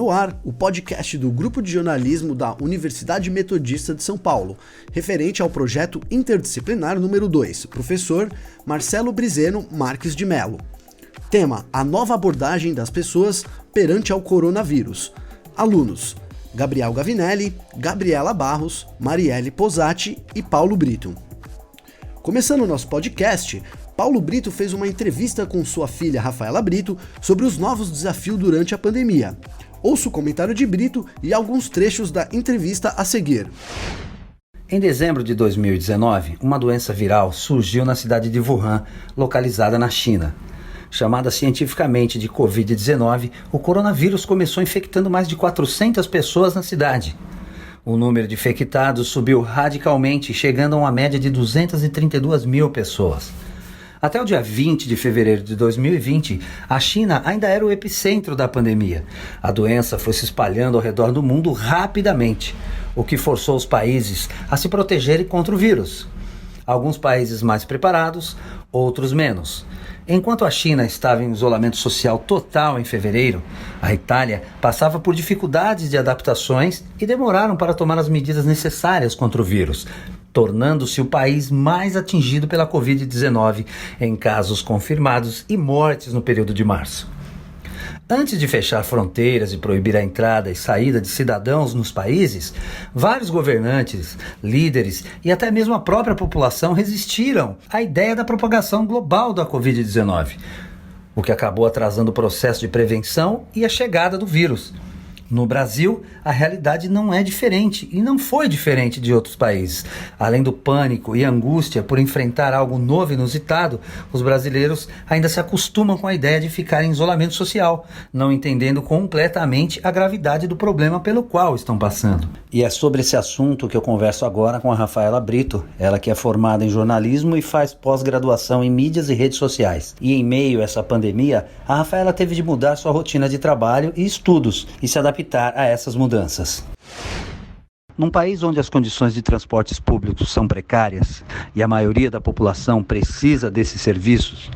no ar o podcast do Grupo de Jornalismo da Universidade Metodista de São Paulo, referente ao projeto interdisciplinar número 2, professor Marcelo Brizeno Marques de Mello. Tema: a nova abordagem das pessoas perante ao coronavírus. Alunos: Gabriel Gavinelli, Gabriela Barros, Marielle Posati e Paulo Brito. Começando o nosso podcast, Paulo Brito fez uma entrevista com sua filha Rafaela Brito sobre os novos desafios durante a pandemia. Ouça o comentário de Brito e alguns trechos da entrevista a seguir. Em dezembro de 2019, uma doença viral surgiu na cidade de Wuhan, localizada na China. Chamada cientificamente de Covid-19, o coronavírus começou infectando mais de 400 pessoas na cidade. O número de infectados subiu radicalmente, chegando a uma média de 232 mil pessoas. Até o dia 20 de fevereiro de 2020, a China ainda era o epicentro da pandemia. A doença foi se espalhando ao redor do mundo rapidamente, o que forçou os países a se protegerem contra o vírus. Alguns países mais preparados, outros menos. Enquanto a China estava em isolamento social total em fevereiro, a Itália passava por dificuldades de adaptações e demoraram para tomar as medidas necessárias contra o vírus, tornando-se o país mais atingido pela Covid-19 em casos confirmados e mortes no período de março. Antes de fechar fronteiras e proibir a entrada e saída de cidadãos nos países, vários governantes, líderes e até mesmo a própria população resistiram à ideia da propagação global da Covid-19, o que acabou atrasando o processo de prevenção e a chegada do vírus. No Brasil, a realidade não é diferente e não foi diferente de outros países. Além do pânico e angústia por enfrentar algo novo e inusitado, os brasileiros ainda se acostumam com a ideia de ficar em isolamento social, não entendendo completamente a gravidade do problema pelo qual estão passando. E é sobre esse assunto que eu converso agora com a Rafaela Brito, ela que é formada em jornalismo e faz pós-graduação em mídias e redes sociais. E em meio a essa pandemia, a Rafaela teve de mudar sua rotina de trabalho e estudos e se adaptar a essas mudanças. Num país onde as condições de transportes públicos são precárias e a maioria da população precisa desses serviços,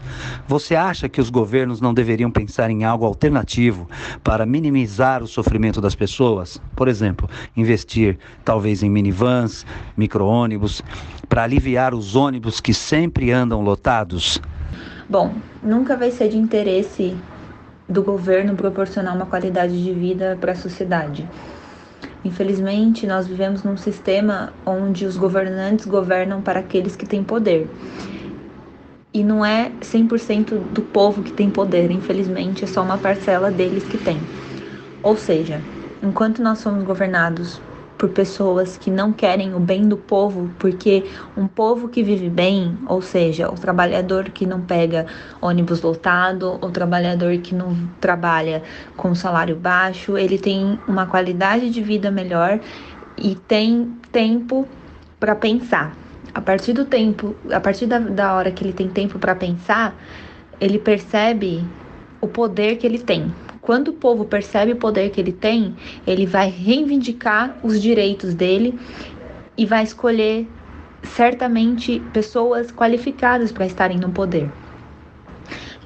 você acha que os governos não deveriam pensar em algo alternativo para minimizar o sofrimento das pessoas? Por exemplo, investir talvez em minivans, micro-ônibus, para aliviar os ônibus que sempre andam lotados? Bom, nunca vai ser de interesse do governo proporcionar uma qualidade de vida para a sociedade. Infelizmente, nós vivemos num sistema onde os governantes governam para aqueles que têm poder. E não é 100% do povo que tem poder, infelizmente, é só uma parcela deles que tem. Ou seja, enquanto nós somos governados por pessoas que não querem o bem do povo, porque um povo que vive bem, ou seja, o trabalhador que não pega ônibus lotado, o trabalhador que não trabalha com salário baixo, ele tem uma qualidade de vida melhor e tem tempo para pensar. A partir da hora que ele tem tempo para pensar, ele percebe o poder que ele tem. Quando o povo percebe o poder que ele tem, ele vai reivindicar os direitos dele e vai escolher certamente pessoas qualificadas para estarem no poder.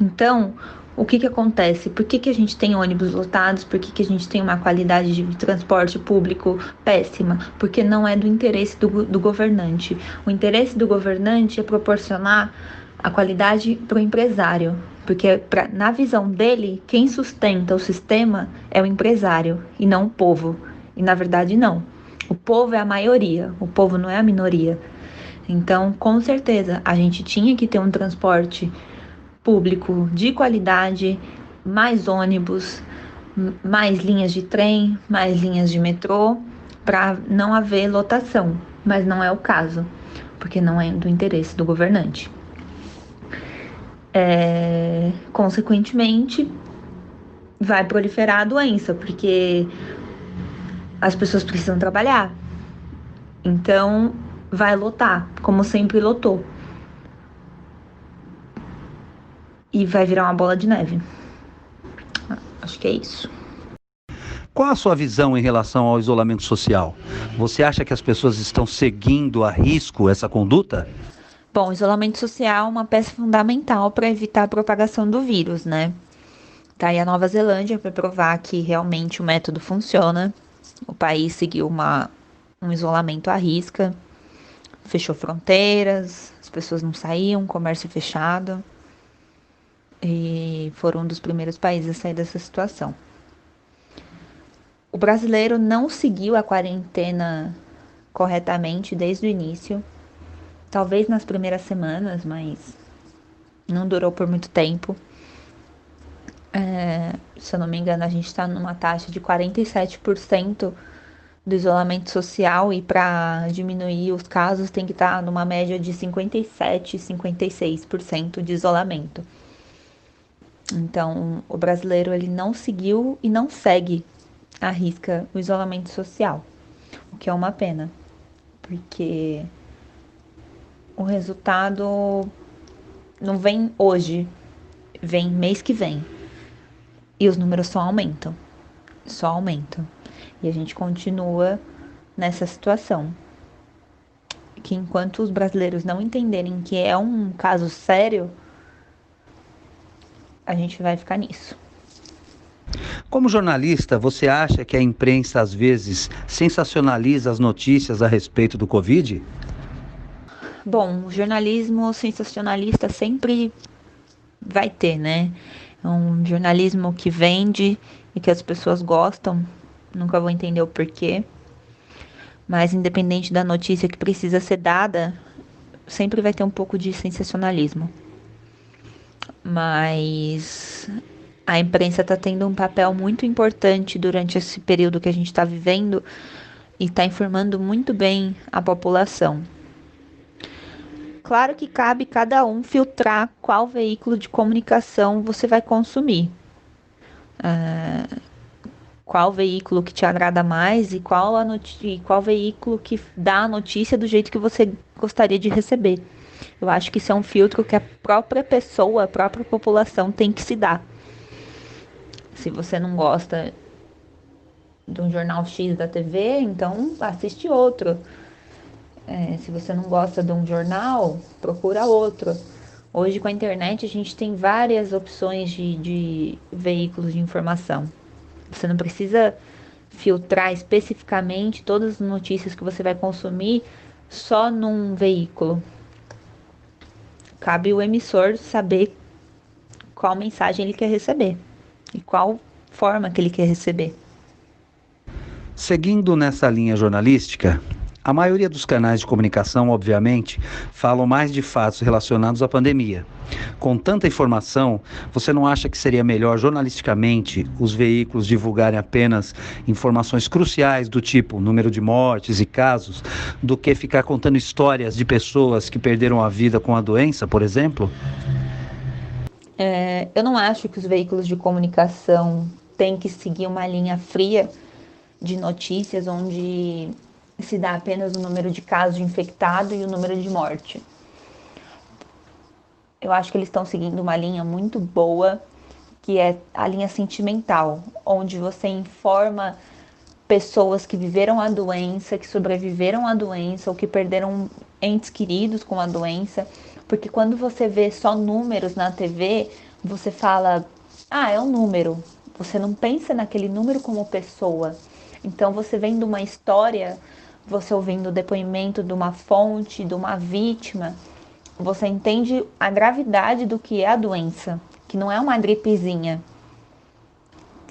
Então, o que acontece? Por que a gente tem ônibus lotados? Por que a gente tem uma qualidade de transporte público péssima? Porque não é do interesse do governante. O interesse do governante é proporcionar a qualidade para o empresário. Porque na visão dele, quem sustenta o sistema é o empresário e não o povo. E na verdade não. O povo é a maioria, o povo não é a minoria. Então, com certeza, a gente tinha que ter um transporte público de qualidade, mais ônibus, mais linhas de trem, mais linhas de metrô, para não haver lotação. Mas não é o caso, porque não é do interesse do governante. Consequentemente, vai proliferar a doença, porque as pessoas precisam trabalhar. Então, vai lotar, como sempre lotou. E vai virar uma bola de neve. Acho que é isso. Qual a sua visão em relação ao isolamento social? Você acha que as pessoas estão seguindo a risco essa conduta? Bom, isolamento social é uma peça fundamental para evitar a propagação do vírus, né? Tá aí a Nova Zelândia para provar que realmente o método funciona. O país seguiu um isolamento à risca, fechou fronteiras, as pessoas não saíam, comércio fechado, e foram um dos primeiros países a sair dessa situação. O brasileiro não seguiu a quarentena corretamente desde o início, talvez nas primeiras semanas, mas não durou por muito tempo. Se eu não me engano, a gente está numa taxa de 47% do isolamento social, e para diminuir os casos tem que estar numa média de 57, 56% de isolamento. Então, o brasileiro ele não seguiu e não segue à risca o isolamento social, o que é uma pena, porque o resultado não vem hoje, vem mês que vem. E os números só aumentam. E a gente continua nessa situação. Que enquanto os brasileiros não entenderem que é um caso sério, a gente vai ficar nisso. Como jornalista, você acha que a imprensa às vezes sensacionaliza as notícias a respeito do Covid? Bom, o jornalismo sensacionalista sempre vai ter, né? É um jornalismo que vende e que as pessoas gostam. Nunca vou entender o porquê. Mas independente da notícia que precisa ser dada, sempre vai ter um pouco de sensacionalismo. Mas a imprensa está tendo um papel muito importante durante esse período que a gente está vivendo e está informando muito bem a população. Claro que cabe cada um filtrar qual veículo de comunicação você vai consumir. Qual veículo que te agrada mais e qual veículo que dá a notícia do jeito que você gostaria de receber. Eu acho que isso é um filtro que a própria pessoa, a própria população tem que se dar. Se você não gosta de um jornal X da TV, então assiste outro. Se você não gosta de um jornal, procura outro. Hoje, com a internet, a gente tem várias opções de veículos de informação. Você não precisa filtrar especificamente todas as notícias que você vai consumir só num veículo. Cabe o emissor saber qual mensagem ele quer receber e qual forma que ele quer receber. Seguindo nessa linha jornalística, a maioria dos canais de comunicação, obviamente, falam mais de fatos relacionados à pandemia. Com tanta informação, você não acha que seria melhor jornalisticamente os veículos divulgarem apenas informações cruciais do tipo número de mortes e casos, do que ficar contando histórias de pessoas que perderam a vida com a doença, por exemplo? Eu não acho que os veículos de comunicação têm que seguir uma linha fria de notícias onde se dá apenas o número de casos de infectado e o número de morte. Eu acho que eles estão seguindo uma linha muito boa, que é a linha sentimental, onde você informa pessoas que viveram a doença, que sobreviveram à doença ou que perderam entes queridos com a doença, porque quando você vê só números na TV, você fala, é um número. Você não pensa naquele número como pessoa. Então, você vendo uma história, você ouvindo o depoimento de uma fonte, de uma vítima, você entende a gravidade do que é a doença, que não é uma gripezinha,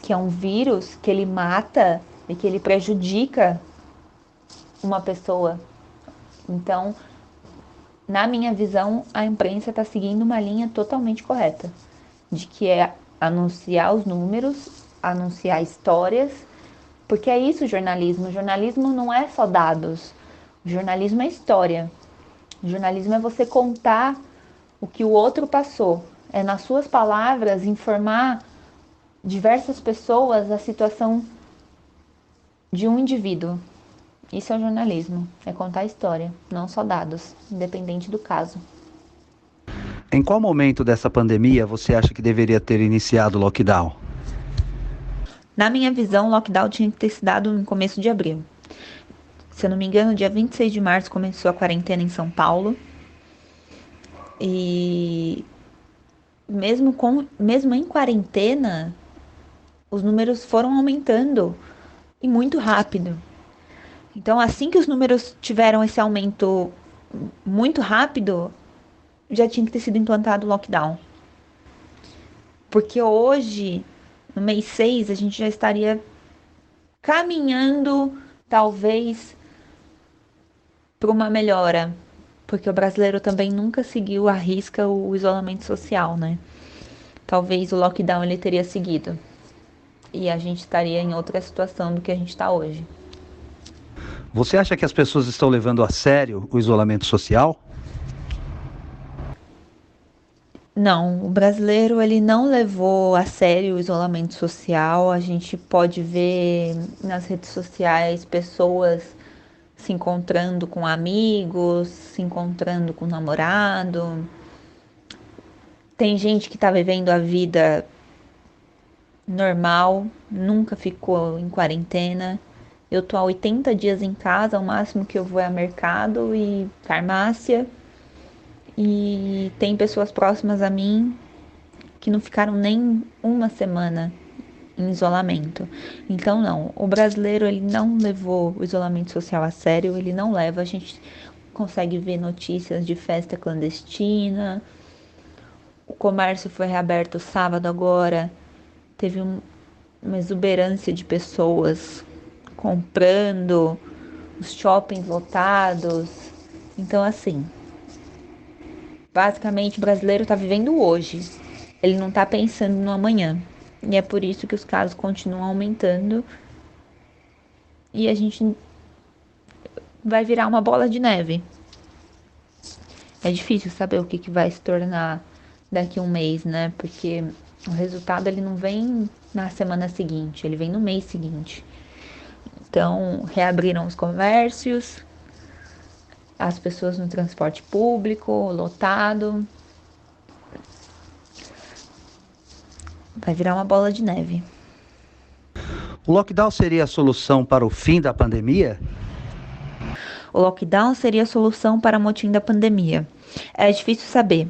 que é um vírus que ele mata e que ele prejudica uma pessoa. Então, na minha visão, a imprensa está seguindo uma linha totalmente correta, de que é anunciar os números, anunciar histórias, porque é isso o jornalismo. O jornalismo não é só dados, o jornalismo é história. O jornalismo é você contar o que o outro passou. É, nas suas palavras, informar diversas pessoas a situação de um indivíduo. Isso é o jornalismo, é contar a história, não só dados, independente do caso. Em qual momento dessa pandemia você acha que deveria ter iniciado o lockdown? Na minha visão, o lockdown tinha que ter se dado no começo de abril. Se eu não me engano, dia 26 de março começou a quarentena em São Paulo. E mesmo em quarentena, os números foram aumentando e muito rápido. Então, assim que os números tiveram esse aumento muito rápido, já tinha que ter sido implantado o lockdown. Porque hoje, no mês 6, a gente já estaria caminhando, talvez, para uma melhora. Porque o brasileiro também nunca seguiu à risca o isolamento social, né? Talvez o lockdown ele teria seguido. E a gente estaria em outra situação do que a gente está hoje. Você acha que as pessoas estão levando a sério o isolamento social? Não, o brasileiro ele não levou a sério o isolamento social. A gente pode ver nas redes sociais pessoas se encontrando com amigos, se encontrando com namorado. Tem gente que está vivendo a vida normal, nunca ficou em quarentena. Eu tô há 80 dias em casa, o máximo que eu vou é mercado e farmácia. E tem pessoas próximas a mim que não ficaram nem uma semana em isolamento. Então não, o brasileiro ele não levou o isolamento social a sério, ele não leva. A gente consegue ver notícias de festa clandestina. O comércio foi reaberto sábado agora. Teve uma exuberância de pessoas comprando, os shoppings lotados. Então assim, basicamente o brasileiro está vivendo hoje. Ele não está pensando no amanhã. E é por isso que os casos continuam aumentando. E a gente vai virar uma bola de neve. É difícil saber o que vai se tornar daqui a um mês, né? Porque o resultado ele não vem na semana seguinte, ele vem no mês seguinte. Então, reabriram os comércios, as pessoas no transporte público, lotado. Vai virar uma bola de neve. O lockdown seria a solução para o fim da pandemia? O lockdown seria a solução para o motim da pandemia. É difícil saber.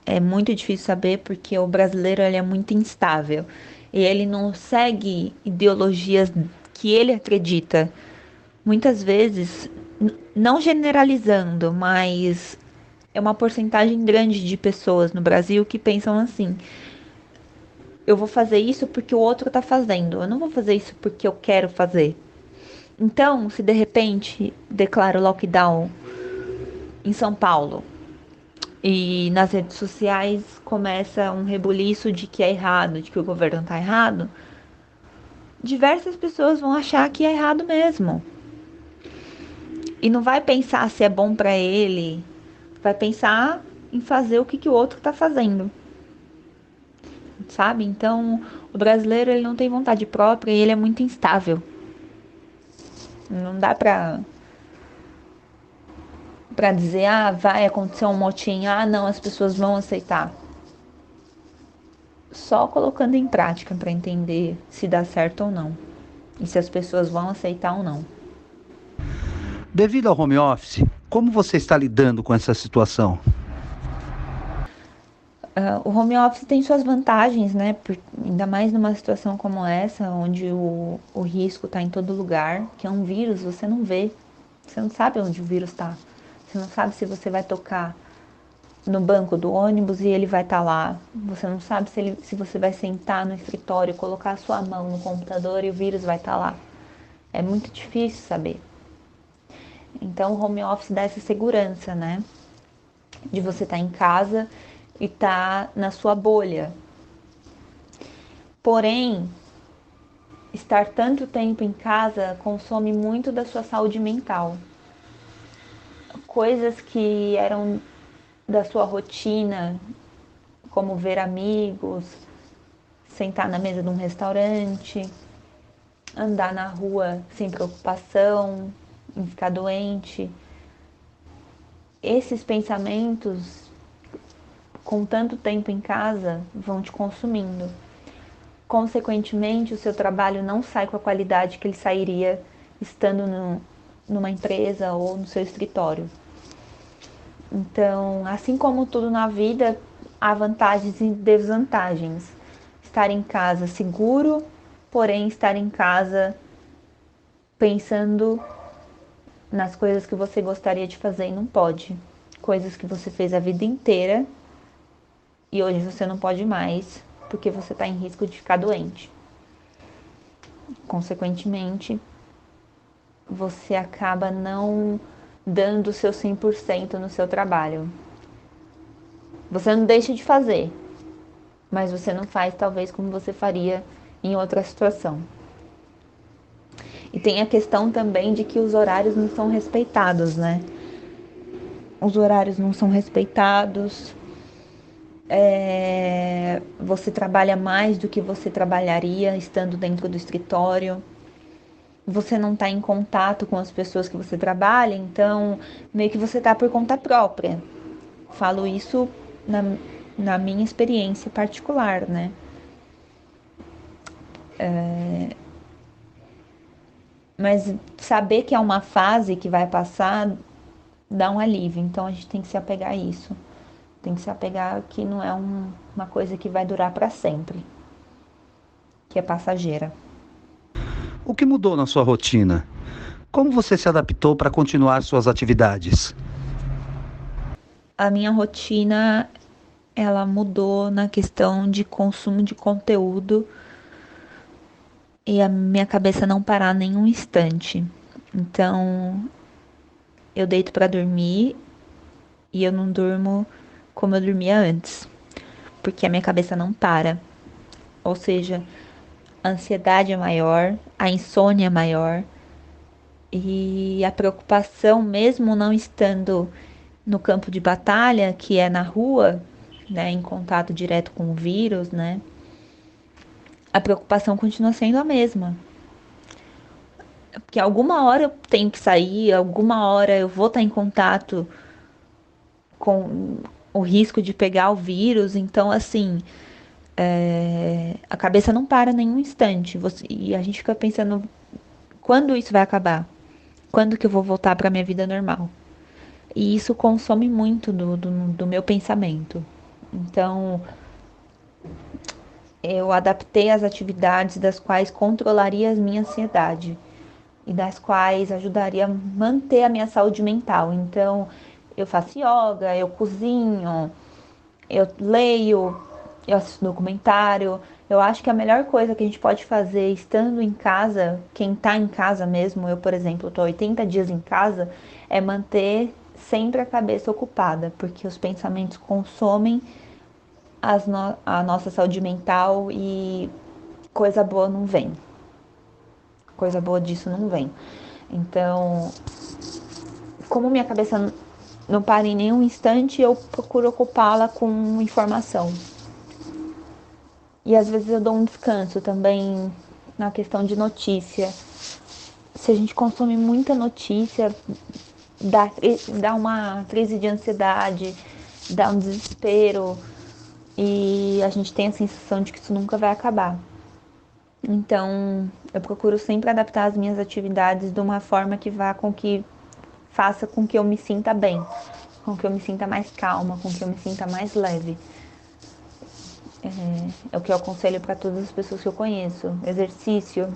É muito difícil saber porque o brasileiro ele é muito instável. E ele não segue ideologias que ele acredita. Muitas vezes, não generalizando, mas é uma porcentagem grande de pessoas no Brasil que pensam assim: eu vou fazer isso porque o outro tá fazendo, eu não vou fazer isso porque eu quero fazer. Então, se de repente declara o lockdown em São Paulo e nas redes sociais começa um rebuliço de que é errado, de que o governo tá errado, diversas pessoas vão achar que é errado mesmo. E não vai pensar se é bom para ele, vai pensar em fazer o que o outro tá fazendo. Sabe? Então, o brasileiro ele não tem vontade própria e ele é muito instável. Não dá pra dizer, vai acontecer um motim, não, as pessoas vão aceitar. Só colocando em prática para entender se dá certo ou não. E se as pessoas vão aceitar ou não. Devido ao home office, como você está lidando com essa situação? O home office tem suas vantagens, né? Ainda mais numa situação como essa, onde o risco está em todo lugar, que é um vírus, você não vê. Você não sabe onde o vírus está. Você não sabe se você vai tocar no banco do ônibus e ele vai estar lá. Você não sabe se você vai sentar no escritório, colocar a sua mão no computador e o vírus vai estar lá. É muito difícil saber. Então, o home office dá essa segurança, né? De você estar em casa e estar na sua bolha. Porém, estar tanto tempo em casa consome muito da sua saúde mental. Coisas que eram da sua rotina, como ver amigos, sentar na mesa de um restaurante, andar na rua sem preocupação, em ficar doente. Esses pensamentos, com tanto tempo em casa, vão te consumindo. Consequentemente, o seu trabalho não sai com a qualidade que ele sairia estando numa empresa ou no seu escritório. Então, assim como tudo na vida, há vantagens e desvantagens. Estar em casa seguro, porém estar em casa pensando nas coisas que você gostaria de fazer e não pode. Coisas que você fez a vida inteira e hoje você não pode mais, porque você está em risco de ficar doente. Consequentemente, você acaba não dando o seu 100% no seu trabalho. Você não deixa de fazer, mas você não faz talvez como você faria em outra situação. E tem a questão também de que os horários não são respeitados, né? Os horários não são respeitados. Você trabalha mais do que você trabalharia estando dentro do escritório. Você não está em contato com as pessoas que você trabalha, então meio que você está por conta própria. Falo isso na minha experiência particular, né? Mas saber que é uma fase que vai passar dá um alívio, então a gente tem que se apegar a isso. Tem que se apegar que não é uma coisa que vai durar para sempre, que é passageira. O que mudou na sua rotina? Como você se adaptou para continuar suas atividades? A minha rotina, ela mudou na questão de consumo de conteúdo e a minha cabeça não parar nenhum instante. Então, eu deito para dormir e eu não durmo como eu dormia antes, porque a minha cabeça não para. Ou seja, a ansiedade é maior, a insônia é maior e a preocupação, mesmo não estando no campo de batalha, que é na rua, né, em contato direto com o vírus, né, a preocupação continua sendo a mesma. Porque alguma hora eu tenho que sair, alguma hora eu vou estar em contato com o risco de pegar o vírus, então assim, a cabeça não para nenhum instante. E a gente fica pensando, quando isso vai acabar? Quando que eu vou voltar para minha vida normal? E isso consome muito do meu pensamento. Então, eu adaptei as atividades das quais controlaria a minha ansiedade e das quais ajudaria a manter a minha saúde mental. Então, eu faço yoga, eu cozinho, eu leio, eu assisto documentário. Eu acho que a melhor coisa que a gente pode fazer estando em casa, quem tá em casa mesmo, eu, por exemplo, tô 80 dias em casa, é manter sempre a cabeça ocupada, porque os pensamentos consomem a nossa saúde mental e coisa boa não vem. Coisa boa disso não vem. Então, como minha cabeça não para em nenhum instante, eu procuro ocupá-la com informação. E às vezes eu dou um descanso também na questão de notícia. Se a gente consome muita notícia, dá uma crise de ansiedade, dá um desespero e a gente tem a sensação de que isso nunca vai acabar. Então, eu procuro sempre adaptar as minhas atividades de uma forma que faça com que eu me sinta bem, com que eu me sinta mais calma, com que eu me sinta mais leve. É o que eu aconselho para todas as pessoas que eu conheço: exercício,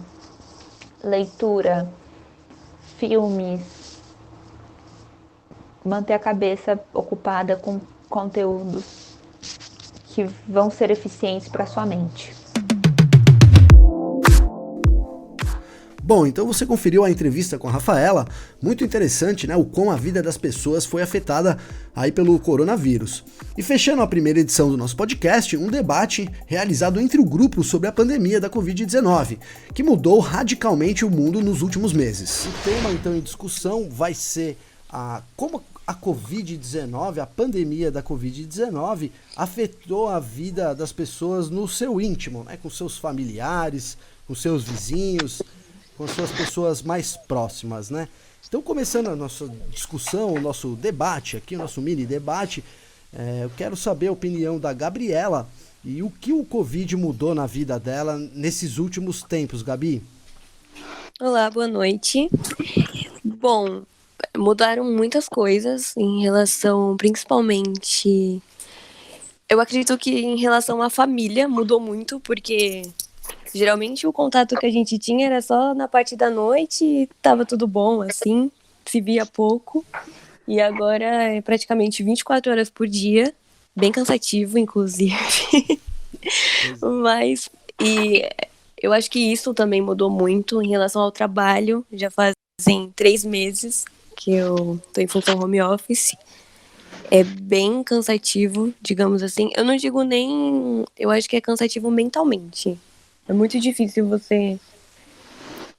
leitura, filmes, manter a cabeça ocupada com conteúdos que vão ser eficientes para sua mente. Bom, então você conferiu a entrevista com a Rafaela, muito interessante, né, o como a vida das pessoas foi afetada aí pelo coronavírus. E fechando a primeira edição do nosso podcast, um debate realizado entre o grupo sobre a pandemia da Covid-19, que mudou radicalmente o mundo nos últimos meses. O tema então em discussão vai ser como a Covid-19, a pandemia da Covid-19, afetou a vida das pessoas no seu íntimo, né, com seus familiares, com seus vizinhos, com suas pessoas mais próximas, né? Então, começando a nossa discussão, o nosso debate aqui, o nosso mini debate, eu quero saber a opinião da Gabriela e o que o Covid mudou na vida dela nesses últimos tempos, Gabi. Olá, boa noite. Bom, mudaram muitas coisas em relação, principalmente, Eu acredito que em relação à família mudou muito, porque geralmente o contato que a gente tinha era só na parte da noite e tava tudo bom, assim, se via pouco. E agora é praticamente 24 horas por dia, bem cansativo, inclusive. Pois é. Mas, e eu acho que isso também mudou muito em relação ao trabalho. Já fazem 3 meses que eu tô em função home office. É bem cansativo, digamos assim. Eu não digo nem. Eu acho que é cansativo mentalmente. É muito difícil você.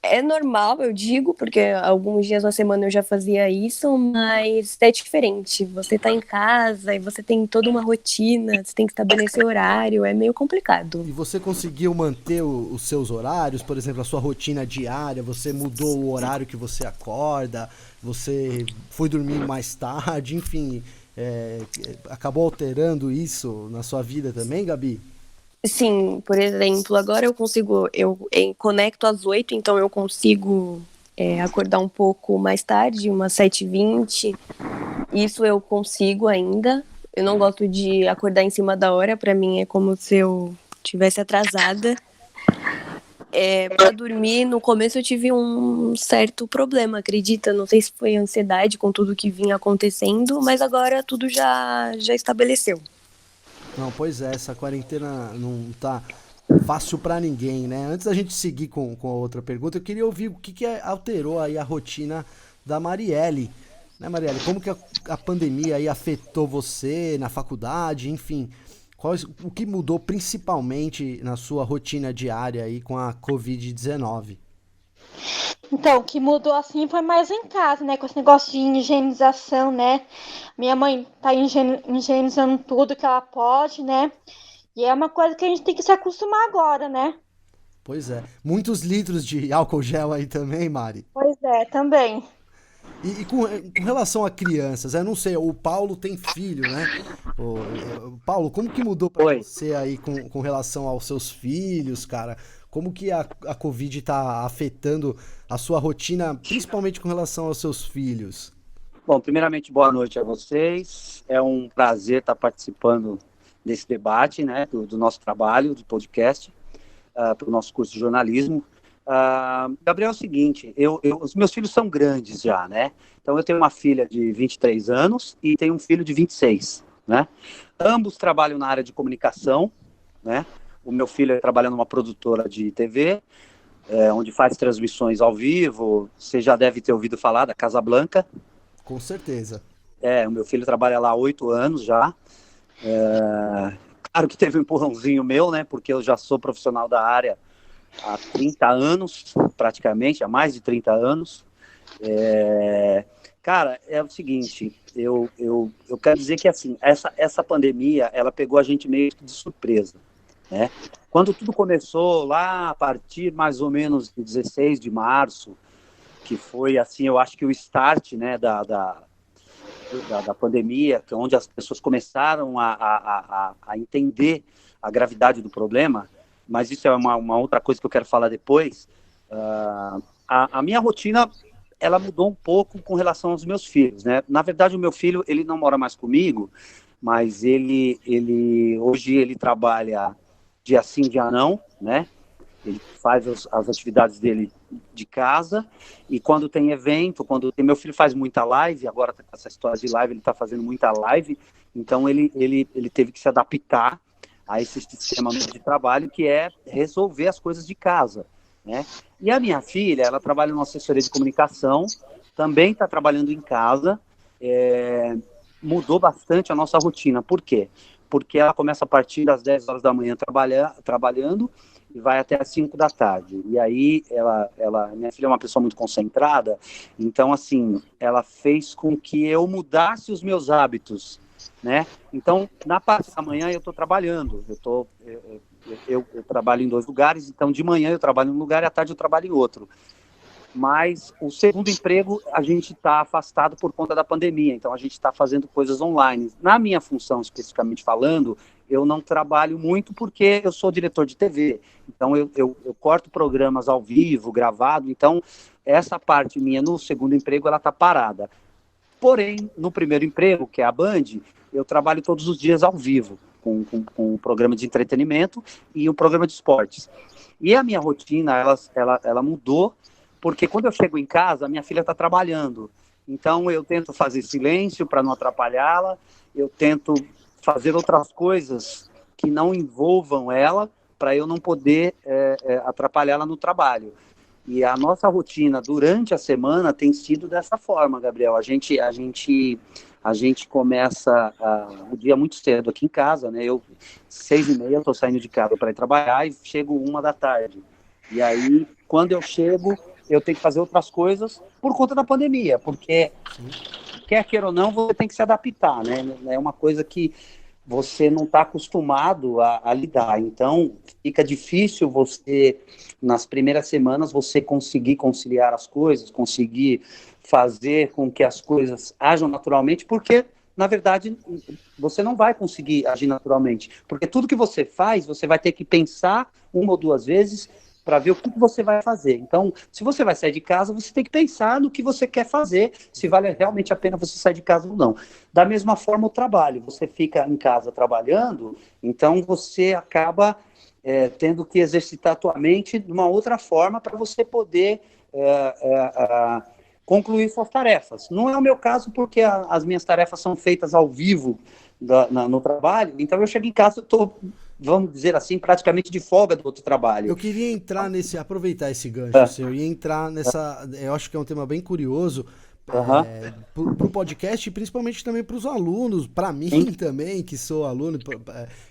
É normal, eu digo, porque alguns dias na semana eu já fazia isso, mas é diferente. Você tá em casa e você tem toda uma rotina, você tem que estabelecer horário, é meio complicado. E você conseguiu manter os seus horários, por exemplo, a sua rotina diária? Você mudou o horário que você acorda? Você foi dormir mais tarde? Enfim, acabou alterando isso na sua vida também, Gabi? Sim, por exemplo, agora eu consigo, conecto às 8, então eu consigo acordar um pouco mais tarde, umas 7h20. Isso eu consigo ainda. Eu não gosto de acordar em cima da hora, pra mim é como se eu tivesse atrasada. Para dormir, no começo eu tive um certo problema, acredita? Não sei se foi ansiedade com tudo que vinha acontecendo, mas agora tudo já estabeleceu. Não, pois é, essa quarentena não tá fácil pra ninguém, né? Antes da gente seguir com a outra pergunta, eu queria ouvir o que alterou aí a rotina da Marielle, né, Marielle? Como que a pandemia aí afetou você na faculdade, enfim, o que mudou principalmente na sua rotina diária aí com a Covid-19? Então, o que mudou assim foi mais em casa, né? Com esse negócio de higienização, né? Minha mãe tá higienizando tudo que ela pode, né? E é uma coisa que a gente tem que se acostumar agora, né? Pois é, muitos litros de álcool gel aí também, Mari. Pois é, também. E com relação a crianças, eu não sei, o Paulo tem filho, né? Paulo, como que mudou pra Oi. você aí com relação aos seus filhos, cara? Como que a Covid tá afetando a sua rotina, principalmente com relação aos seus filhos? Bom, primeiramente, boa noite a vocês. É um prazer estar participando desse debate, né, do nosso trabalho, do podcast, para o nosso curso de jornalismo. Gabriel, é o seguinte, os meus filhos são grandes já, né? Então, eu tenho uma filha de 23 anos e tenho um filho de 26, né? Ambos trabalham na área de comunicação, né? O meu filho trabalha numa produtora de TV, onde faz transmissões ao vivo. Você já deve ter ouvido falar da Casa Blanca. Com certeza. O meu filho trabalha lá há 8 anos já. Claro que teve um empurrãozinho meu, né? Porque eu já sou profissional da área há 30 anos, praticamente, há mais de 30 anos. Cara, é o seguinte, eu quero dizer que assim, essa pandemia, ela pegou a gente meio que de surpresa, né? Quando tudo começou lá a partir mais ou menos de 16 de março, que foi assim, eu acho que o start, né, da pandemia, onde as pessoas começaram a entender a gravidade do problema, mas isso é uma outra coisa que eu quero falar depois. A minha rotina, ela mudou um pouco com relação aos meus filhos, né? Na verdade, o meu filho, ele não mora mais comigo, mas hoje ele trabalha dia sim, dia não, né? Ele faz as atividades dele de casa, e quando tem evento, meu filho faz muita live, agora tá com essa história de live, ele está fazendo muita live, então ele teve que se adaptar a esse sistema de trabalho, que é resolver as coisas de casa, né? E a minha filha, ela trabalha numa assessoria de comunicação, também está trabalhando em casa, mudou bastante a nossa rotina. Por quê? Porque ela começa a partir das 10 horas da manhã trabalhando, e vai até às 5 da tarde. E aí, minha filha é uma pessoa muito concentrada, então, assim, ela fez com que eu mudasse os meus hábitos, né? Então, na parte da manhã eu estou trabalhando, eu trabalho em 2 lugares, então de manhã eu trabalho em um lugar e à tarde eu trabalho em outro. Mas o segundo emprego a gente está afastado por conta da pandemia, então a gente está fazendo coisas online. Na minha função, especificamente falando, eu não trabalho muito porque eu sou diretor de TV, então eu corto programas ao vivo, gravado, então essa parte minha no segundo emprego, ela está parada. Porém, no primeiro emprego, que é a Band, eu trabalho todos os dias ao vivo, com um programa de entretenimento e um programa de esportes. E a minha rotina, ela mudou, porque quando eu chego em casa, a minha filha está trabalhando. Então, eu tento fazer silêncio para não atrapalhá-la, eu tento fazer outras coisas que não envolvam ela, para eu não poder atrapalhá-la no trabalho. E a nossa rotina durante a semana tem sido dessa forma, Gabriel. A gente começa o dia muito cedo aqui em casa, né? Eu, 6h30, estou saindo de casa para ir trabalhar e chego 1h da tarde. E aí, quando eu chego, eu tenho que fazer outras coisas por conta da pandemia, porque, quer queira ou não, você tem que se adaptar, né? É uma coisa que você não está acostumado a lidar. Então, fica difícil você, nas primeiras semanas, você conseguir conciliar as coisas, conseguir fazer com que as coisas ajam naturalmente, porque, na verdade, você não vai conseguir agir naturalmente. Porque tudo que você faz, você vai ter que pensar 1 ou 2 vezes para ver o que você vai fazer. Então, se você vai sair de casa, você tem que pensar no que você quer fazer, se vale realmente a pena você sair de casa ou não. Da mesma forma, o trabalho. Você fica em casa trabalhando, então você acaba tendo que exercitar a tua mente de uma outra forma para você poder concluir suas tarefas. Não é o meu caso, porque as minhas tarefas são feitas ao vivo no trabalho, então eu chego em casa, eu estou, vamos dizer assim, praticamente de folga do outro trabalho. Eu queria entrar aproveitar esse gancho seu e entrar nessa, eu acho que é um tema bem curioso pro podcast e principalmente também para os alunos, para mim também, que sou aluno,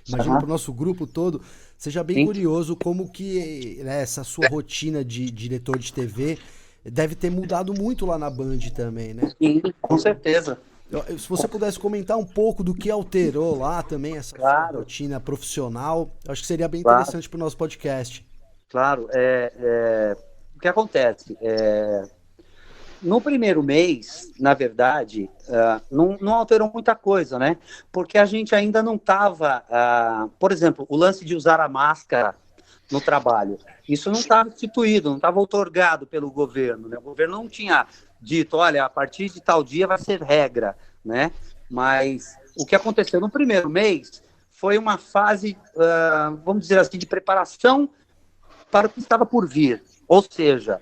imagino para o nosso grupo todo, seja bem curioso como que essa sua rotina de diretor de TV deve ter mudado muito lá na Band também, né? Sim, com certeza. Se você pudesse comentar um pouco do que alterou lá também, essa sua rotina profissional, acho que seria bem interessante para o nosso podcast. Claro. O que acontece? No primeiro mês, na verdade, não alterou muita coisa, né? Porque a gente ainda não estava... por exemplo, o lance de usar a máscara no trabalho, isso não estava instituído, não estava outorgado pelo governo, né? O governo não tinha dito, olha, a partir de tal dia vai ser regra, né? Mas o que aconteceu no primeiro mês foi uma fase, vamos dizer assim, de preparação para o que estava por vir. Ou seja,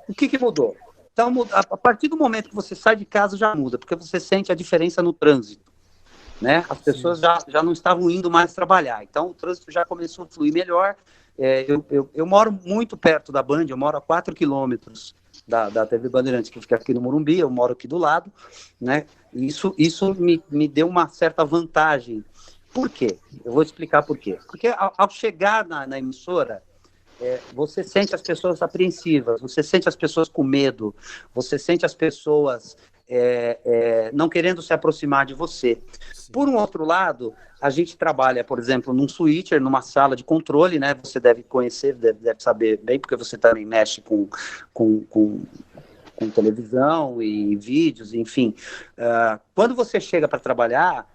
o que mudou? Então, a partir do momento que você sai de casa já muda, porque você sente a diferença no trânsito, né? As pessoas já não estavam indo mais trabalhar, então o trânsito já começou a fluir melhor. Eu moro muito perto da Band, eu moro a 4 quilômetros da TV Bandeirantes, que fica aqui no Morumbi, eu moro aqui do lado, né? Isso me deu uma certa vantagem. Por quê? Eu vou explicar por quê. Porque ao chegar na emissora, você sente as pessoas apreensivas, você sente as pessoas com medo, você sente as pessoas não querendo se aproximar de você. Sim. Por um outro lado, a gente trabalha, por exemplo, num switcher, numa sala de controle, né? Você deve conhecer, deve saber bem, porque você também mexe com televisão e vídeos, enfim. Quando você chega para trabalhar,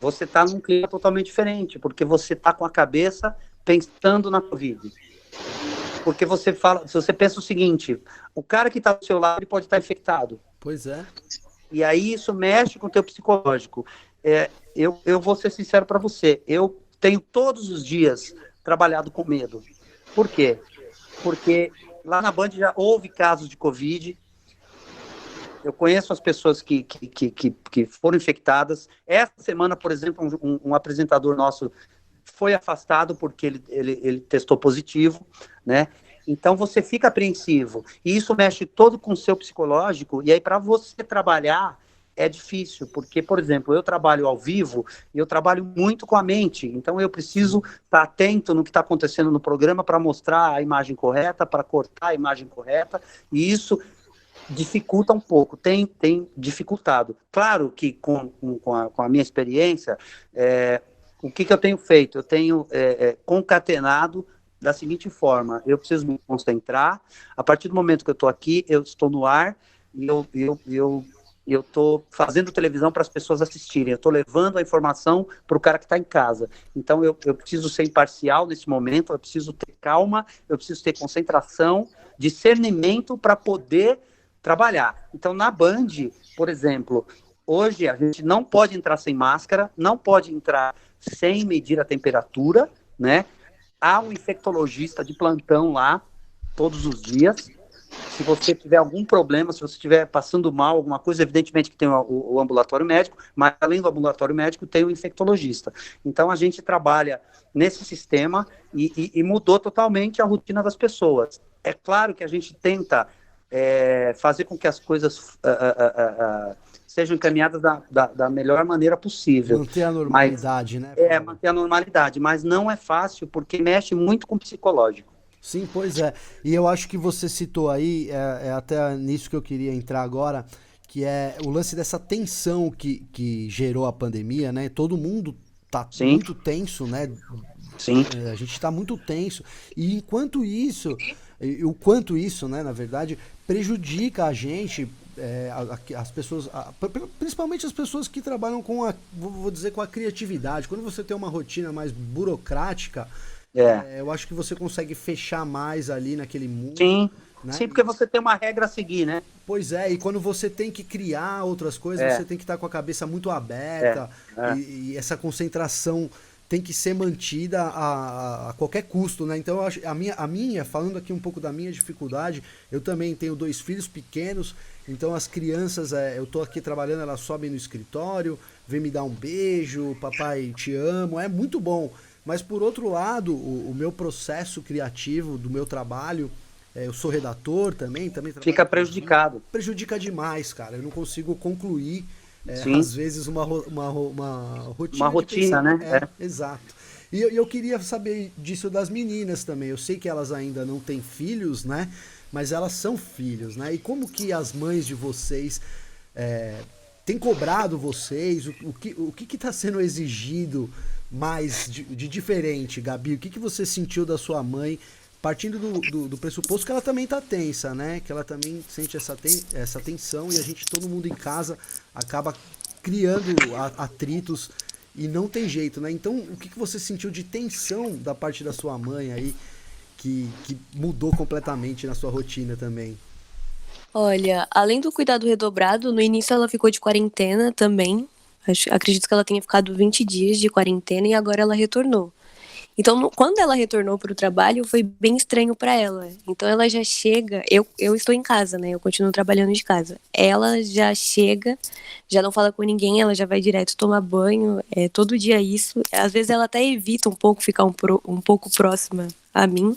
você está num clima totalmente diferente, porque você está com a cabeça pensando na Covid. Porque você pensa o seguinte, o cara que está do seu lado ele pode estar infectado. Pois é. E aí isso mexe com o teu psicológico. Eu vou ser sincero para você, eu tenho todos os dias trabalhado com medo. Por quê? Porque lá na Band já houve casos de Covid, eu conheço as pessoas que foram infectadas. Essa semana, por exemplo, um apresentador nosso foi afastado porque ele testou positivo, né? Então você fica apreensivo, e isso mexe todo com o seu psicológico, e aí para você trabalhar é difícil, porque, por exemplo, eu trabalho ao vivo e eu trabalho muito com a mente, então eu preciso estar atento no que está acontecendo no programa para mostrar a imagem correta, para cortar a imagem correta, e isso dificulta um pouco, tem dificultado. Claro que com a minha experiência, o que eu tenho feito? Eu tenho concatenado da seguinte forma, eu preciso me concentrar, a partir do momento que eu estou aqui, eu estou no ar, e eu estou fazendo televisão para as pessoas assistirem, eu estou levando a informação para o cara que está em casa. Então eu preciso ser imparcial nesse momento, eu preciso ter calma, eu preciso ter concentração, discernimento para poder trabalhar. Então na Band, por exemplo, hoje a gente não pode entrar sem máscara, não pode entrar sem medir a temperatura, né? Há um infectologista de plantão lá, todos os dias. Se você tiver algum problema, se você estiver passando mal, alguma coisa, evidentemente que tem o ambulatório médico, mas além do ambulatório médico, tem o infectologista. Então, a gente trabalha nesse sistema e mudou totalmente a rotina das pessoas. É claro que a gente tenta fazer com que as coisas sejam encaminhadas da melhor maneira possível. Manter a normalidade, né? Manter a normalidade, mas não é fácil, porque mexe muito com o psicológico. Sim, pois é. E eu acho que você citou aí, até nisso que eu queria entrar agora, que é o lance dessa tensão que gerou a pandemia, né? Todo mundo tá muito tenso, né? Sim. A gente tá muito tenso. E o quanto isso, né, na verdade, prejudica a gente, as pessoas, principalmente as pessoas que trabalham vou dizer, com a criatividade. Quando você tem uma rotina mais burocrática, eu acho que você consegue fechar mais ali naquele mundo. Sim, né? Sim, porque você tem uma regra a seguir, né? Pois é, e quando você tem que criar outras coisas, você tem que estar com a cabeça muito aberta, e essa concentração tem que ser mantida a qualquer custo, né? Então, eu acho, a minha, falando aqui um pouco da minha dificuldade, eu também tenho 2 filhos pequenos, então as crianças, eu tô aqui trabalhando, elas sobem no escritório, vem me dar um beijo, papai, te amo, é muito bom. Mas, por outro lado, o meu processo criativo do meu trabalho, eu sou redator também fica prejudicado. Prejudica demais, cara. Eu não consigo concluir, às vezes, uma rotina. Uma rotina, né? Exato. E eu queria saber disso das meninas também. Eu sei que elas ainda não têm filhos, né? Mas elas são filhos, né? E como que as mães de vocês têm cobrado vocês? O que está sendo exigido mais de diferente, Gabi? O que você sentiu da sua mãe, partindo do pressuposto que ela também tá tensa, né? Que ela também sente essa tensão, e todo mundo em casa acaba criando atritos e não tem jeito, né? Então, o que você sentiu de tensão da parte da sua mãe aí, que mudou completamente na sua rotina também? Olha, além do cuidado redobrado, no início ela ficou de quarentena também. Acredito que ela tenha ficado 20 dias de quarentena e agora ela retornou. Então, quando ela retornou para o trabalho, foi bem estranho para ela. Então, ela já chega... Eu estou em casa, né? Eu continuo trabalhando de casa. Ela já chega, já não fala com ninguém, ela já vai direto tomar banho. Todo dia isso. Às vezes, ela até evita um pouco ficar um pouco próxima a mim.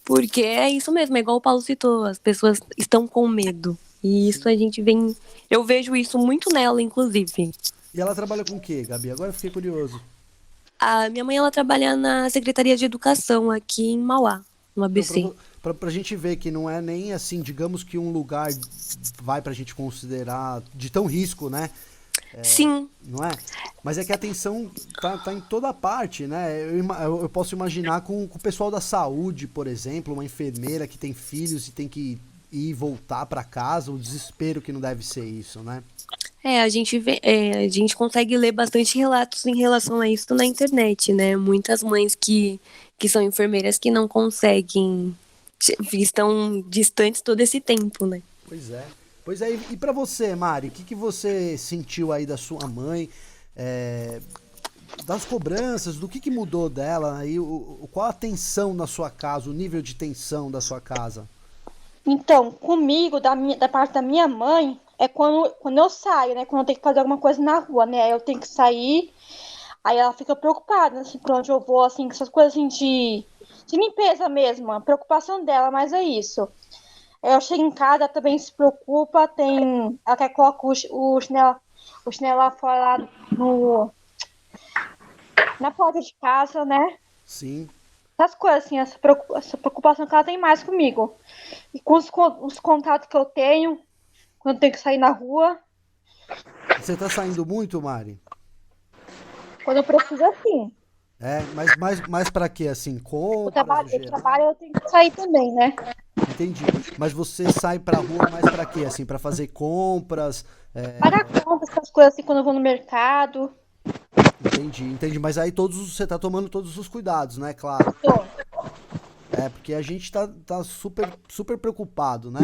Porque é isso mesmo, é igual o Paulo citou. As pessoas estão com medo. E isso a gente vem... Eu vejo isso muito nela, inclusive. E ela trabalha com o quê, Gabi? Agora eu fiquei curioso. A minha mãe, ela trabalha na Secretaria de Educação aqui em Mauá, no ABC. Então, pra gente ver que não é nem assim, digamos que um lugar vai pra gente considerar de tão risco, né? Sim. Não é? Mas é que a atenção tá em toda parte, né? Eu posso imaginar com o pessoal da saúde, por exemplo, uma enfermeira que tem filhos e tem que ir e voltar pra casa, o desespero que não deve ser isso, né? A gente consegue ler bastante relatos em relação a isso na internet, né? Muitas mães que são enfermeiras que não conseguem, estão distantes todo esse tempo, né? Pois é. Pois é, e pra você, Mari, o que você sentiu aí da sua mãe, das cobranças, do que mudou dela, aí, qual a tensão na sua casa, o nível de tensão da sua casa? Então, comigo, da parte da minha mãe, é quando eu saio, né? Quando eu tenho que fazer alguma coisa na rua, né? Eu tenho que sair, aí ela fica preocupada, assim, por onde eu vou, assim, com essas coisas assim de limpeza mesmo, a preocupação dela, mas é isso. Eu chego em casa, ela também se preocupa, ela quer colocar o chinelo lá fora, lá na porta de casa, né? Sim. Essas coisas, assim, essa preocupação que ela tem mais comigo. E com os contatos que eu tenho, quando eu tenho que sair na rua. Você tá saindo muito, Mari? Quando eu preciso, assim. Mas mais pra quê, assim? Compras? Eu trabalho, eu tenho que sair também, né? Entendi. Mas você sai pra rua mais pra quê, assim? Pra fazer compras? Pagar contas, essas coisas assim, quando eu vou no mercado. Entendi. Mas aí você tá tomando todos os cuidados, né? Claro. Tô. Porque a gente tá super, super preocupado, né?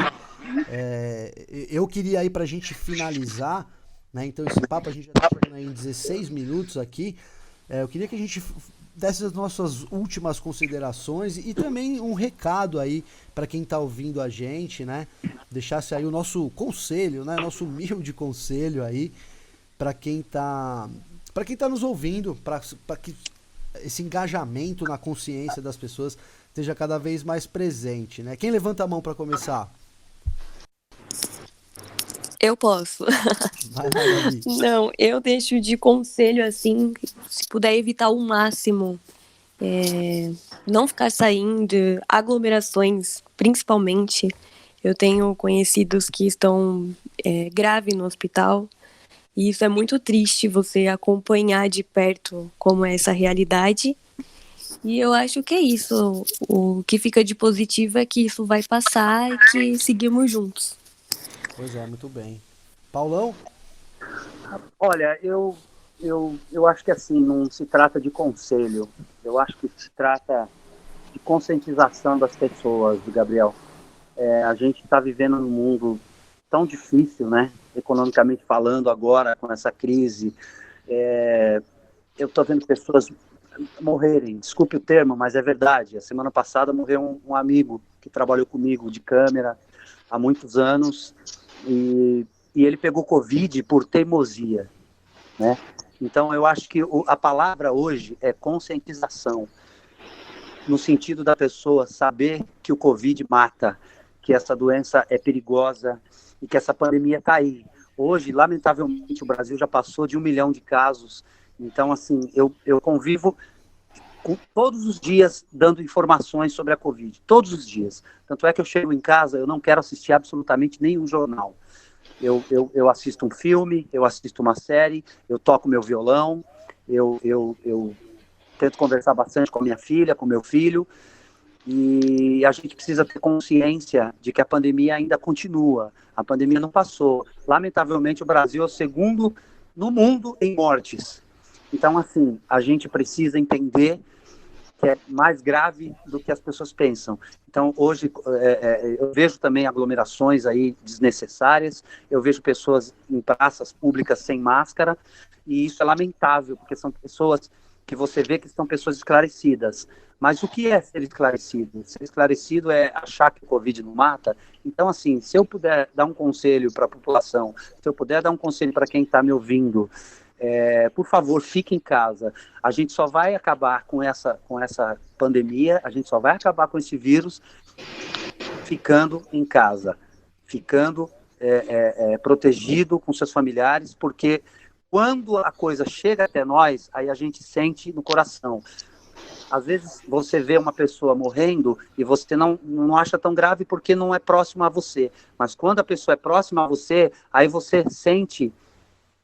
Eu queria aí pra gente finalizar, né? Então esse papo a gente já tá chegando aí em 16 minutos aqui. eu queria que a gente desse as nossas últimas considerações e também um recado aí para quem está ouvindo a gente, né? Deixasse aí o nosso conselho, né? Nosso humilde conselho aí para quem tá nos ouvindo, para que esse engajamento na consciência das pessoas esteja cada vez mais presente, né? Quem levanta a mão para começar? Eu posso. Vai lá, Gabi. Não, eu deixo de conselho assim, se puder evitar ao máximo, não ficar saindo, aglomerações, principalmente. Eu tenho conhecidos que estão grave no hospital e isso é muito triste você acompanhar de perto como é essa realidade. E eu acho que é isso. O que fica de positivo é que isso vai passar e que seguimos juntos. Pois é, muito bem. Paulão? Olha, eu acho que assim, não se trata de conselho, eu acho que se trata de conscientização das pessoas, Gabriel. A gente está vivendo num mundo tão difícil, né? Economicamente falando agora, com essa crise. Eu estou vendo pessoas morrerem, desculpe o termo, mas é verdade. A semana passada morreu um amigo que trabalhou comigo de câmera há muitos anos e ele pegou Covid por teimosia, né? Então eu acho que a palavra hoje é conscientização, no sentido da pessoa saber que o Covid mata, que essa doença é perigosa e que essa pandemia está aí. Hoje, lamentavelmente, o Brasil já passou de 1 milhão de casos. Então, assim, eu convivo todos os dias dando informações sobre a Covid, todos os dias. Tanto é que eu chego em casa, eu não quero assistir absolutamente nenhum jornal. Eu assisto um filme, eu assisto uma série, eu toco meu violão, eu tento conversar bastante com a minha filha, com meu filho, e a gente precisa ter consciência de que a pandemia ainda continua, a pandemia não passou. Lamentavelmente, o Brasil é o segundo no mundo em mortes. Então, assim, a gente precisa entender que é mais grave do que as pessoas pensam. Então, hoje, eu vejo também aglomerações aí desnecessárias, eu vejo pessoas em praças públicas sem máscara, e isso é lamentável, porque são pessoas que você vê que são pessoas esclarecidas. Mas o que é ser esclarecido? Ser esclarecido é achar que o Covid não mata? Então, assim, se eu puder dar um conselho para a população, se eu puder dar um conselho para quem está me ouvindo, por favor, fique em casa. A gente só vai acabar com essa pandemia, a gente só vai acabar com esse vírus ficando em casa, ficando protegido com seus familiares, porque quando a coisa chega até nós, aí a gente sente no coração. Às vezes você vê uma pessoa morrendo e você não acha tão grave porque não é próximo a você. Mas quando a pessoa é próxima a você, aí você sente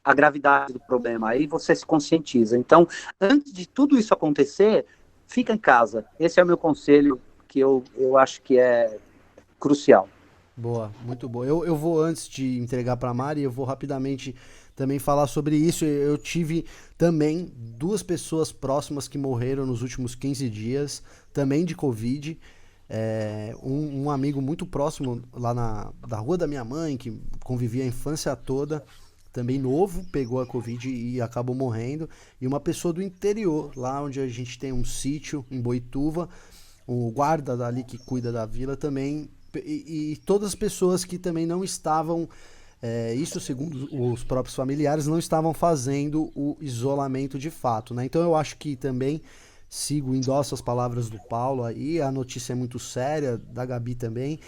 a gravidade do problema, aí você se conscientiza. Então, antes de tudo isso acontecer, fica em casa. Esse é o meu conselho, que eu acho que é crucial. Boa, muito boa. Eu vou, antes de entregar para a Mari, eu vou rapidamente também falar sobre isso. Eu tive também 2 pessoas próximas que morreram nos últimos 15 dias, também de Covid. Um amigo muito próximo lá da rua da minha mãe, que convivia a infância toda, também novo, pegou a Covid e acabou morrendo. E uma pessoa do interior, lá onde a gente tem um sítio, em Boituva, o guarda dali que cuida da vila também, e todas as pessoas que também não estavam, isso segundo os próprios familiares, não estavam fazendo o isolamento de fato, né? Então eu acho que também endosso as palavras do Paulo aí, a notícia é muito séria, da Gabi também,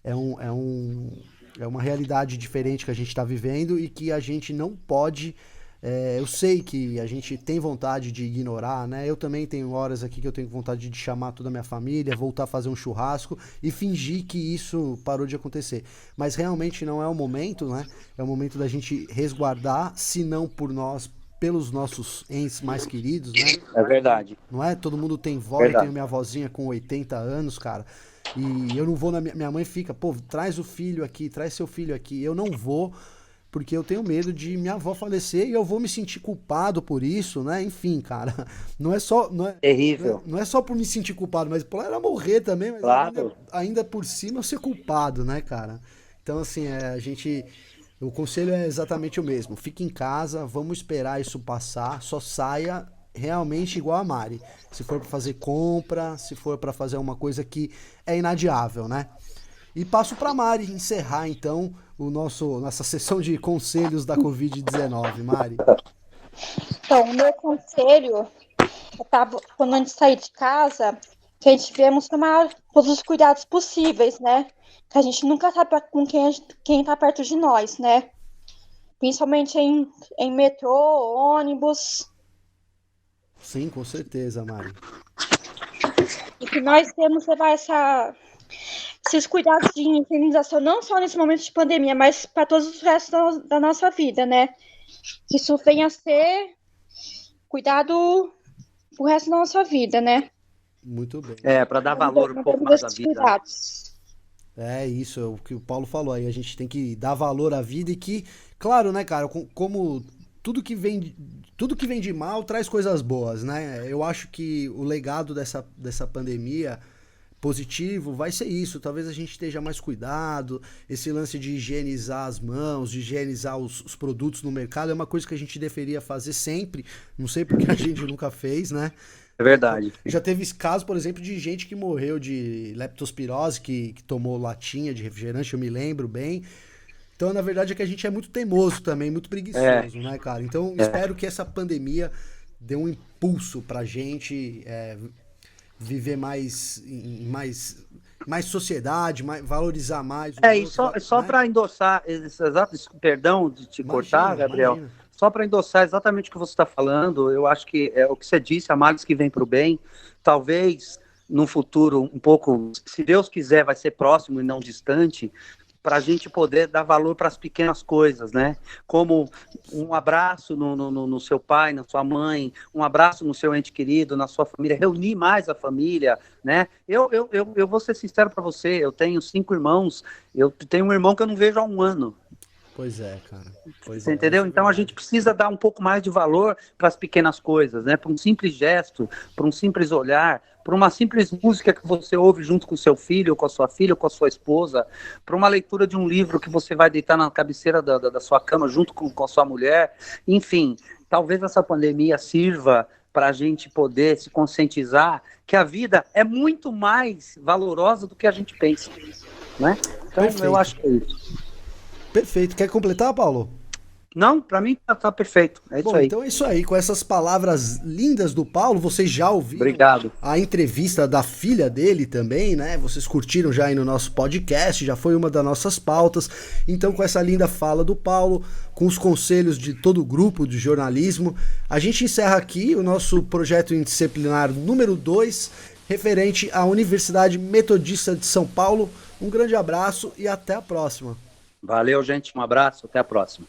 é uma realidade diferente que a gente está vivendo e que a gente não pode. Eu sei que a gente tem vontade de ignorar, né? Eu também tenho horas aqui que eu tenho vontade de chamar toda a minha família, voltar a fazer um churrasco e fingir que isso parou de acontecer. Mas realmente não é o momento, né? É o momento da gente resguardar, se não por nós, pelos nossos entes mais queridos, né? É verdade. Não é? Todo mundo tem vó, Verdade. eu tenho minha vozinha com 80 anos, cara. E eu não vou minha mãe fica, pô, traz o filho aqui, traz seu filho aqui. Eu não vou, porque eu tenho medo de minha avó falecer e eu vou me sentir culpado por isso, né? Enfim, cara, não é só... Terrível. Não é só por me sentir culpado, mas por ela morrer também, mas Claro. ainda por cima eu ser culpado, né, cara? Então, assim, o conselho é exatamente o mesmo. Fique em casa, vamos esperar isso passar, só saia realmente igual a Mari. Se for para fazer compra, se for para fazer uma coisa que é inadiável, né? E passo para Mari encerrar, então, nossa sessão de conselhos da Covid-19. Mari. Então, o meu conselho, quando a gente sair de casa, que a gente devemos tomar todos os cuidados possíveis, né? Que a gente nunca sabe com quem tá perto de nós, né? Principalmente em metrô, ônibus. Sim, com certeza, Mari. E que nós temos que levar esses cuidados de higienização, não só nesse momento de pandemia, mas para todos os restos da nossa vida, né? Que isso venha a ser cuidado pro resto da nossa vida, né? Muito bem. Para dar valor um pouco mais à vida. Cuidados. É isso, é o que o Paulo falou aí. A gente tem que dar valor à vida e que, claro, né, cara, como tudo que vem de mal traz coisas boas, né? Eu acho que o legado dessa pandemia positivo vai ser isso. Talvez a gente esteja mais cuidado. Esse lance de higienizar as mãos, de higienizar os produtos no mercado é uma coisa que a gente deveria fazer sempre. Não sei porque a gente nunca fez, né? É verdade. Já teve esse caso, por exemplo, de gente que morreu de leptospirose, que tomou latinha de refrigerante, eu me lembro bem. Então, na verdade, é que a gente é muito teimoso também, muito preguiçoso, né, cara? Então, espero que essa pandemia dê um impulso pra gente viver mais sociedade, valorizar mais o outro, E só né? para endossar, perdão de te cortar, Gabriel, imagina. só para endossar exatamente o que você está falando, eu acho que é o que você disse, há males que vem para o bem, talvez no futuro um pouco, se Deus quiser, vai ser próximo e não distante, para a gente poder dar valor para as pequenas coisas, né? Como um abraço no seu pai, na sua mãe, um abraço no seu ente querido, na sua família, reunir mais a família, né? Eu vou ser sincero para você, eu tenho 5 irmãos, eu tenho um irmão que eu não vejo há 1 ano. Pois é, cara. Você entendeu? Então a gente precisa dar um pouco mais de valor para as pequenas coisas, né? Para um simples gesto, para um simples olhar, para uma simples música que você ouve junto com o seu filho, ou com a sua filha, ou com a sua esposa, para uma leitura de um livro que você vai deitar na cabeceira da sua cama junto com a sua mulher. Enfim, talvez essa pandemia sirva para a gente poder se conscientizar que a vida é muito mais valorosa do que a gente pensa, né? Então Perfeito. eu acho que é isso. Perfeito. Quer completar, Paulo? Não, para mim tá perfeito. É isso Bom, aí. então é isso aí. Com essas palavras lindas do Paulo, vocês já ouviram Obrigado. a entrevista da filha dele também, né? Vocês curtiram já aí no nosso podcast, já foi uma das nossas pautas. Então, com essa linda fala do Paulo, com os conselhos de todo o grupo de jornalismo, a gente encerra aqui o nosso projeto interdisciplinar número 2, referente à Universidade Metodista de São Paulo. Um grande abraço e até a próxima. Valeu, gente. Um abraço. Até a próxima.